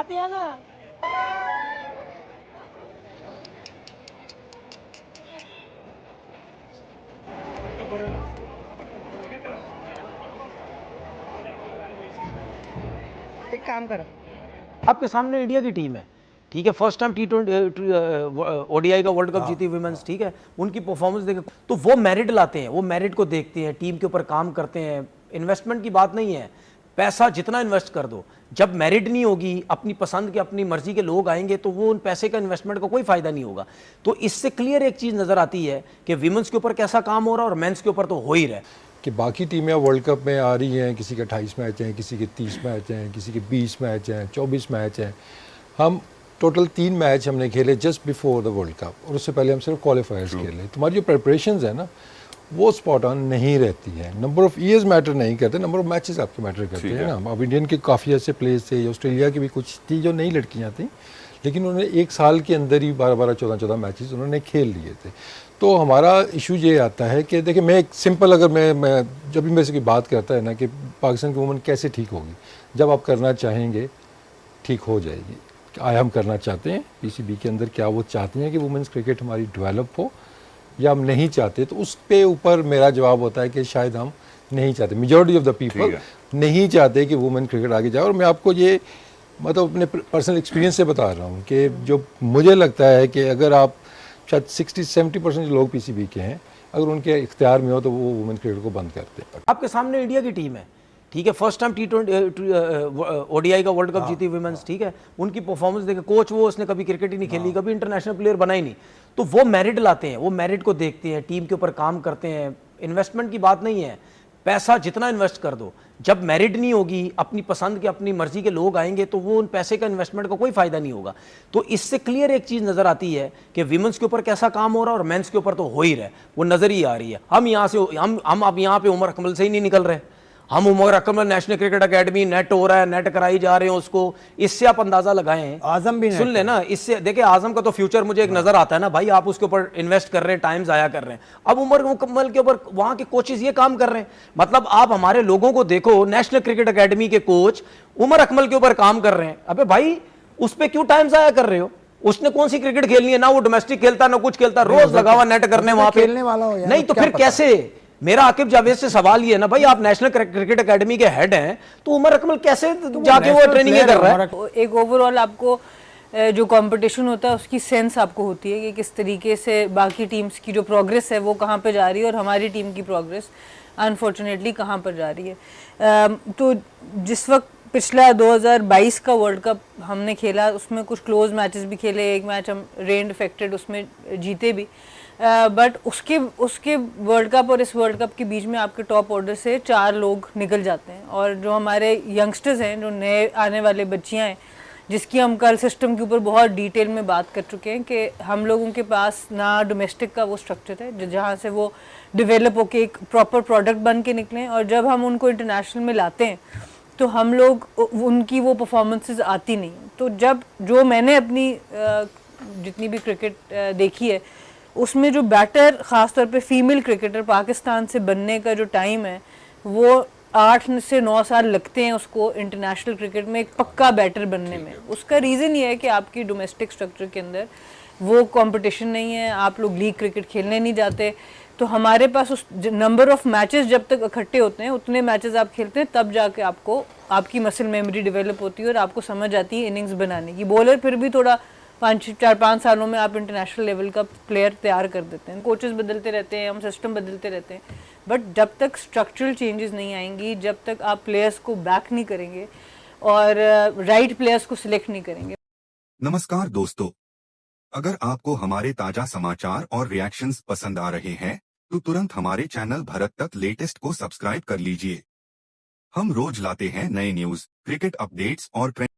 आते हैं ना। एक काम करो, आपके सामने इंडिया की टीम है, ठीक है, फर्स्ट टाइम T20 ओडीआई का वर्ल्ड कप जीती वुमेन्स, ठीक है, उनकी परफॉर्मेंस देखे तो वो मेरिट लाते हैं, वो मेरिट को देखते हैं, टीम के ऊपर काम करते हैं। इन्वेस्टमेंट की बात नहीं है, पैसा जितना इन्वेस्ट कर दो, जब मेरिट नहीं होगी, अपनी पसंद के अपनी मर्जी के लोग आएंगे तो वो उन पैसे का इन्वेस्टमेंट का कोई फायदा नहीं होगा। तो इससे क्लियर एक चीज नजर आती है कि विमेंस के ऊपर कैसा काम हो रहा है और मेंस के ऊपर तो हो ही रहा है कि बाकी टीमें वर्ल्ड कप में आ रही हैं, किसी के 28 मैच हैं, किसी के 30 मैच हैं, किसी के 20 मैच हैं, 24 मैच हैं। हम टोटल 3 मैच हमने खेले just before the world cup, और उससे पहले हम सिर्फ क्वालिफायर्स खेले। तुम्हारी जो प्रिपरेशंस है ना, वो स्पॉट ऑन नहीं रहती है। नंबर ऑफ ईयर्स मैटर नहीं करते, नंबर ऑफ मैचेस आपके मैटर करते हैं ना। अब इंडियन के काफ़ी ऐसे प्लेयर्स थे, ऑस्ट्रेलिया की भी कुछ थी जो नई लड़कियाँ थी, लेकिन उन्होंने एक साल के अंदर ही 12-12, 14-14 मैचेस उन्होंने खेल लिए थे। तो हमारा इशू ये आता है कि देखिए, मैं एक सिंपल, अगर मैं जब भी मेरे से कोई बात करता है ना कि पाकिस्तान की वुमेन कैसे ठीक होगी, जब आप करना चाहेंगे ठीक हो जाएगी। आया हम करना चाहते हैं पीसीबी के अंदर, क्या वो चाहती हैं कि वुमेन्स क्रिकेट हमारी डेवलप हो, या हम नहीं चाहते? तो उस पे ऊपर मेरा जवाब होता है कि शायद हम नहीं चाहते, मेजॉरिटी ऑफ द पीपल नहीं चाहते कि वुमेन क्रिकेट आगे जाए। और मैं आपको ये मतलब अपने पर्सनल एक्सपीरियंस से बता रहा हूँ कि जो मुझे लगता है कि अगर आप शायद 60-70% लोग पीसीबी के हैं, अगर उनके इख्तियार में हो तो वो वुमेन क्रिकेट को बंद करते हैं। आपके सामने इंडिया की टीम है, ठीक है, फर्स्ट टाइम T20 ओडीआई का वर्ल्ड कप जीती वुमेन्स, ठीक है, उनकी परफॉर्मेंस देखे, कोच वो उसने कभी क्रिकेट ही नहीं खेली, कभी इंटरनेशनल प्लेयर बना ही नहीं, तो वो मेरिट लाते हैं, वो मेरिट को देखते हैं, टीम के ऊपर काम करते हैं। इन्वेस्टमेंट की बात नहीं है, पैसा जितना इन्वेस्ट कर दो, जब मेरिट नहीं होगी, अपनी पसंद के अपनी मर्जी के लोग आएंगे तो वो उन पैसे का इन्वेस्टमेंट का कोई फायदा नहीं होगा। तो इससे क्लियर एक चीज नजर आती है कि विमेंस के ऊपर कैसा काम हो रहा है और मेंस के ऊपर तो हो ही रहा है, वो नजर ही आ रही है। हम यहाँ से हम अब यहाँ पे उमर अकमल से ही नहीं निकल रहे, हम Umar Akmal national cricket academy net हो रहा है, नेट कराई जा रहे हैं उसको, इससे आप अंदाजा लगाएं। आजम भी सुन लेना, इससे देखिए आजम का तो फ्यूचर मुझे एक नजर आता है ना भाई, आप उसके ऊपर इन्वेस्ट कर रहे हैं, टाइम जाया कर रहे हैं। अब उमर मुकम्मल के ऊपर वहां के कोचेस ये काम कर रहे हैं, मतलब आप हमारे लोगों को देखो, नेशनल क्रिकेट एकेडमी के कोच उमर अकमल के ऊपर काम कर रहे हैं। अबे भाई, उस पर क्यों टाइम जाया कर रहे हो? उसने कौन सी क्रिकेट खेलनी है? ना वो डोमेस्टिक खेलता ना कुछ खेलता, रोज लगा हुआ नेट करने वहां पे खेलने वाला हो यार, नहीं तो फिर कैसे? मेरा आकिब जावेद से सवाल ये है ना भाई, आप नेशनल क्रिकेट एकेडमी के हेड हैं, तो उमर अकमल कैसे जाके वो ट्रेनिंग कर रहा है? एक ओवरऑल आपको जो कंपटीशन होता है उसकी सेंस आपको होती है कि किस तरीके से बाकी टीम्स की जो प्रोग्रेस है वो कहाँ पे जा रही है और हमारी टीम की प्रोग्रेस अनफॉर्चुनेटली कहाँ पर जा रही है। तो जिस वक्त पिछला 2022 का वर्ल्ड कप हमने खेला, उसमें कुछ क्लोज मैचेस भी खेले, एक मैच हम रेन अफेक्टेड उसमें जीते भी, बट उसके वर्ल्ड कप और इस वर्ल्ड कप के बीच में आपके टॉप ऑर्डर से 4 लोग निकल जाते हैं। और जो हमारे यंगस्टर्स हैं, जो नए आने वाले बच्चियां हैं, जिसकी हम कल सिस्टम के ऊपर बहुत डिटेल में बात कर चुके हैं कि हम लोगों के पास ना डोमेस्टिक का वो स्ट्रक्चर है जहाँ से वो डेवलप होके एक प्रॉपर प्रोडक्ट बन के निकलें, और जब हम उनको इंटरनेशनल में लाते हैं तो हम लोग उनकी वो परफॉर्मेंसेस आती नहीं। तो जब जो मैंने अपनी जितनी भी क्रिकेट देखी है, उसमें जो बैटर, ख़ासतौर पे फीमेल क्रिकेटर पाकिस्तान से बनने का जो टाइम है, वो 8 से 9 साल लगते हैं उसको इंटरनेशनल क्रिकेट में एक पक्का बैटर बनने में। उसका रीज़न ये है कि आपकी डोमेस्टिक स्ट्रक्चर के अंदर वो कंपटीशन नहीं है, आप लोग लीग क्रिकेट खेलने नहीं जाते। तो हमारे पास उस नंबर ऑफ मैचेस जब तक इकट्ठे होते हैं, उतने मैचेस आप खेलते हैं, तब जाके आपको आपकी मसल मेमोरी डेवलप होती है और आपको समझ आती है इनिंग्स बनाने की। बॉलर फिर भी थोड़ा 4-5 सालों में आप इंटरनेशनल लेवल का प्लेयर तैयार कर देते हैं। कोचेस बदलते रहते हैं, हम सिस्टम बदलते रहते हैं, बट जब तक स्ट्रक्चरल चेंजेस नहीं आएंगी, जब तक आप प्लेयर्स को बैक नहीं करेंगे और राइट प्लेयर्स को सिलेक्ट नहीं करेंगे। नमस्कार दोस्तों, अगर आपको हमारे ताजा समाचार और रिएक्शंस पसंद आ रहे हैं तो तुरंत हमारे चैनल भारत तक लेटेस्ट को सब्सक्राइब कर लीजिए। हम रोज लाते हैं नए न्यूज, क्रिकेट अपडेट्स और ट्रेंड